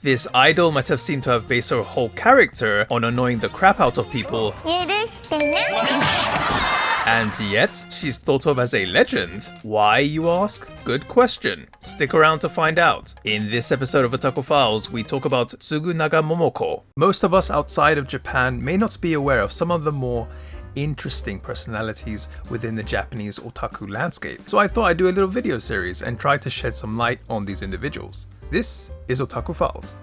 This idol might have seemed to have based her whole character on annoying the crap out of people, and yet she's thought of as a legend. Why, you ask? Good question. Stick around to find out. In this episode of Otaku Files, we talk about Tsugunaga Momoko. Most of us outside of Japan may not be aware of some of the more interesting personalities within the Japanese otaku landscape, so I thought I'd do a little video series and try to shed some light on these individuals. This is Otaku Files.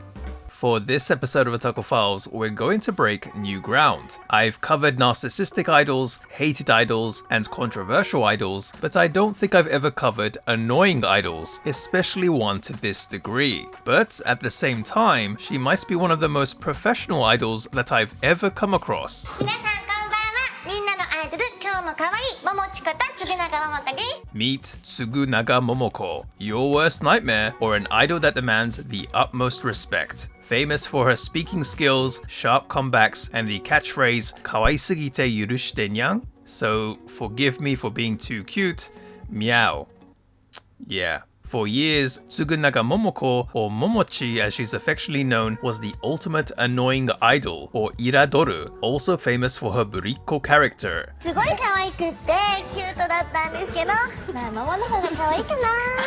For this episode of Otaku Files, we're going to break new ground. I've covered narcissistic idols, hated idols, and controversial idols, but I don't think I've ever covered annoying idols, especially one to this degree. But at the same time, she might be one of the most professional idols that I've ever come across. Meet Tsugunaga Momoko, your worst nightmare, or an idol that demands the utmost respect. Famous for her speaking skills, sharp comebacks, and the catchphrase "kawaisugite yurushite nyang?" So forgive me for being too cute, meow. Yeah. For years, Tsugunaga Momoko, or Momochi as she's affectionately known, was the ultimate annoying idol, or iradoru, also famous for her burikko character.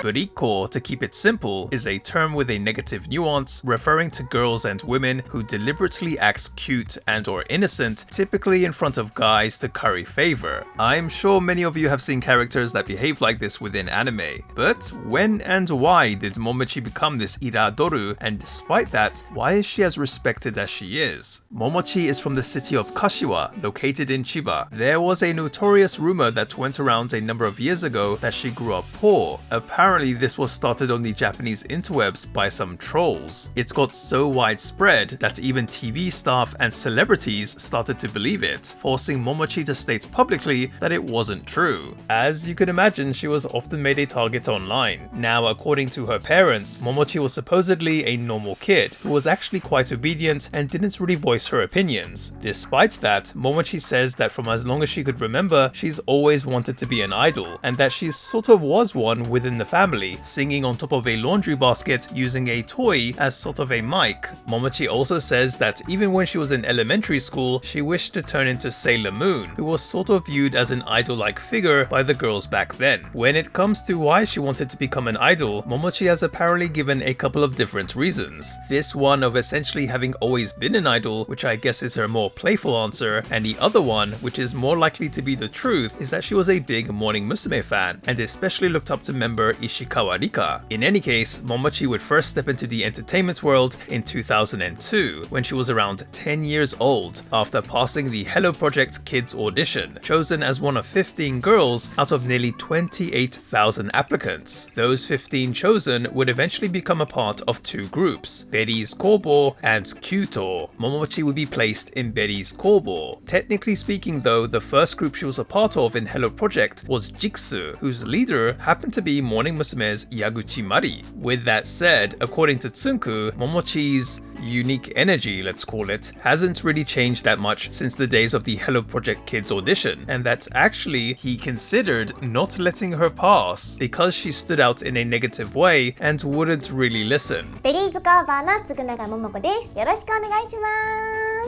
Burikko, to keep it simple, is a term with a negative nuance referring to girls and women who deliberately act cute and or innocent, typically in front of guys to curry favor. I'm sure many of you have seen characters that behave like this within anime, but when and why did Momochi become this iradoru, and despite that, why is she as respected as she is? Momochi is from the city of Kashiwa, located in Chiba. There was a notorious rumor that went around a number of years ago that she grew up poor. Apparently this was started on the Japanese interwebs by some trolls. It got so widespread that even TV staff and celebrities started to believe it, forcing Momochi to state publicly that it wasn't true. As you can imagine, she was often made a target online. Now, according to her parents, Momochi was supposedly a normal kid who was actually quite obedient and didn't really voice her opinions. Despite that, Momochi says that from as long as she could remember, she's always wanted to be an idol, and that she sort of was one within the family, singing on top of a laundry basket using a toy as sort of a mic. Momochi also says that even when she was in elementary school, she wished to turn into Sailor Moon, who was sort of viewed as an idol-like figure by the girls back then. When it comes to why she wanted to become an idol, Momochi has apparently given a couple of different reasons. This one of essentially having always been an idol, which I guess is her more playful answer, and the other one, which is more likely to be the truth, is that she was a big Morning Musume fan, and especially looked up to member Ishikawa Rika. In any case, Momochi would first step into the entertainment world in 2002, when she was around 10 years old, after passing the Hello Project Kids audition, chosen as one of 15 girls out of nearly 28,000 applicants. Those 15 chosen would eventually become a part of two groups, Berry's Kobo and Kyuto. Momochi would be placed in Berry's Kobo. Technically speaking though, the first group she was a part of in Hello Project was Jiksu, whose leader happened to be Morning Musume's Yaguchi Mari. With that said, according to Tsunku, Momochi's unique energy, let's call it, hasn't really changed that much since the days of the Hello Project Kids audition, and that actually he considered not letting her pass because she stood out in a negative way and wouldn't really listen.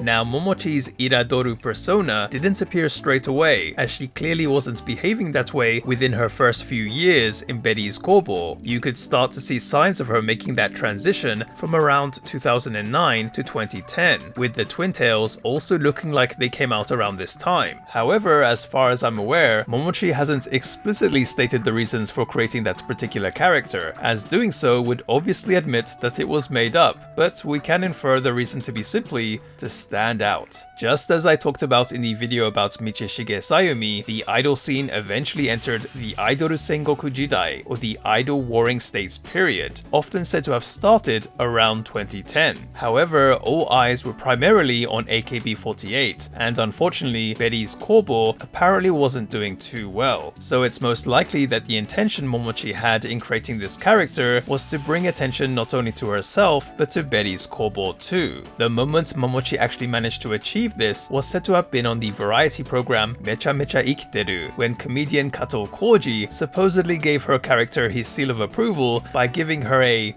Now, Momochi's iradoru persona didn't appear straight away, as she clearly wasn't behaving that way within her first few years in Berry's Kobo. You could start to see signs of her making that transition from around 2009 to 2010, with the twin tails also looking like they came out around this time. However, as far as I'm aware, Momochi hasn't explicitly stated the reasons for creating that particular character, as doing so would obviously admit that it was made up, but we can infer the reason to be simply to stand out. Just as I talked about in the video about Michishige Sayumi, the idol scene eventually entered the Idoru Sengoku Jidai, or the idol warring states period, often said to have started around 2010. However, all eyes were primarily on AKB48, and unfortunately, Berry's Kobo apparently wasn't doing too well, so it's most likely that the intention Momochi had in creating this character was to bring attention not only to herself, but to Berry's Kobo too. The moment Momochi actually managed to achieve this was said to have been on the variety program Mecha Mecha Ikiteru, when comedian Kato Koji supposedly gave her character his seal of approval by giving her a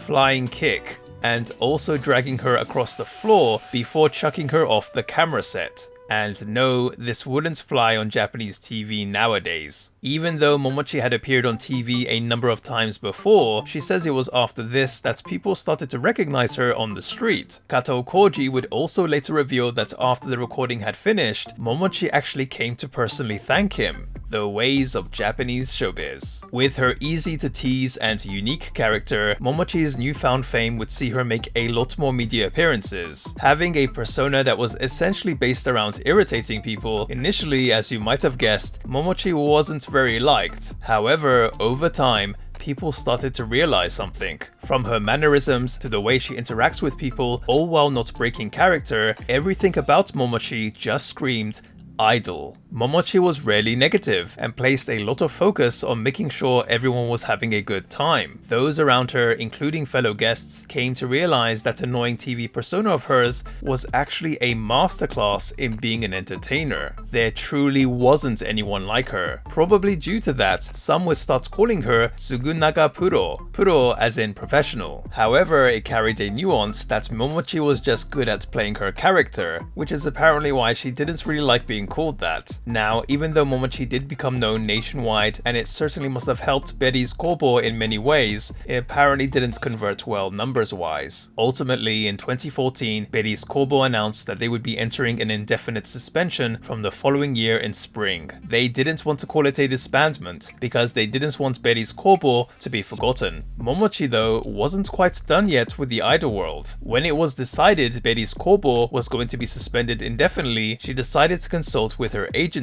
flying kick. and also dragging her across the floor before chucking her off the camera set. And no, this wouldn't fly on Japanese TV nowadays. Even though Momochi had appeared on TV a number of times before, she says it was after this that people started to recognize her on the street. Kato Koji would also later reveal that after the recording had finished, Momochi actually came to personally thank him. The ways of Japanese showbiz. With her easy to tease and unique character, Momochi's newfound fame would see her make a lot more media appearances. Having a persona that was essentially based around irritating people, initially, as you might have guessed, Momochi wasn't very liked. However, over time, people started to realize something. From her mannerisms to the way she interacts with people, all while not breaking character, everything about Momochi just screamed idol. Momochi was rarely negative and placed a lot of focus on making sure everyone was having a good time. Those around her, including fellow guests, came to realize that annoying TV persona of hers was actually a masterclass in being an entertainer. There truly wasn't anyone like her. Probably due to that, some would start calling her Tsugunaga Puro as in professional. However, it carried a nuance that Momochi was just good at playing her character, which is apparently why she didn't really like being called that. Now, even though Momochi did become known nationwide, and it certainly must have helped Betty's Kobo in many ways, it apparently didn't convert well numbers-wise. Ultimately, in 2014, Betty's Kobo announced that they would be entering an indefinite suspension from the following year in spring. They didn't want to call it a disbandment, because they didn't want Betty's Kobo to be forgotten. Momochi, though, wasn't quite done yet with the idol world. When it was decided Betty's Kobo was going to be suspended indefinitely, she decided to consult with her agency.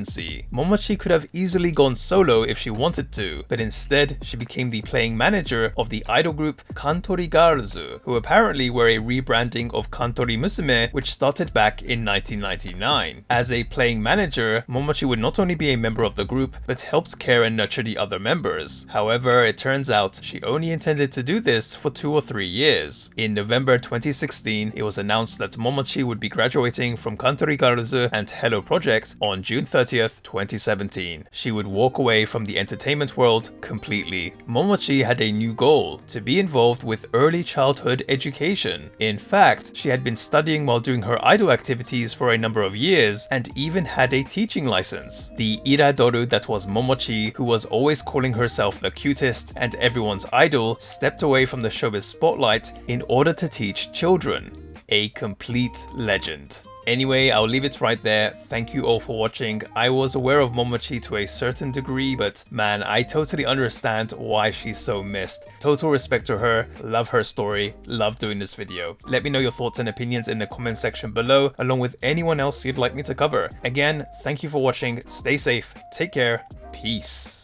Momochi could have easily gone solo if she wanted to, but instead she became the playing manager of the idol group Kantori Girls, who apparently were a rebranding of Kantori Musume, which started back in 1999. As a playing manager, Momochi would not only be a member of the group, but helped care and nurture the other members. However, it turns out she only intended to do this for 2 or 3 years. In November 2016, it was announced that Momochi would be graduating from Kantori Girls and Hello Project on June 30th, 2017. She would walk away from the entertainment world completely. Momochi had a new goal: to be involved with early childhood education. In fact, she had been studying while doing her idol activities for a number of years and even had a teaching license. The Iradoru that was Momochi, who was always calling herself the cutest and everyone's idol, stepped away from the showbiz spotlight in order to teach children. A complete legend. Anyway, I'll leave it right there. Thank you all for watching. I was aware of Momochi to a certain degree, but man, I totally understand why she's so missed. Total respect to her, love her story, love doing this video. Let me know your thoughts and opinions in the comment section below, along with anyone else you'd like me to cover. Again, thank you for watching, stay safe, take care, peace.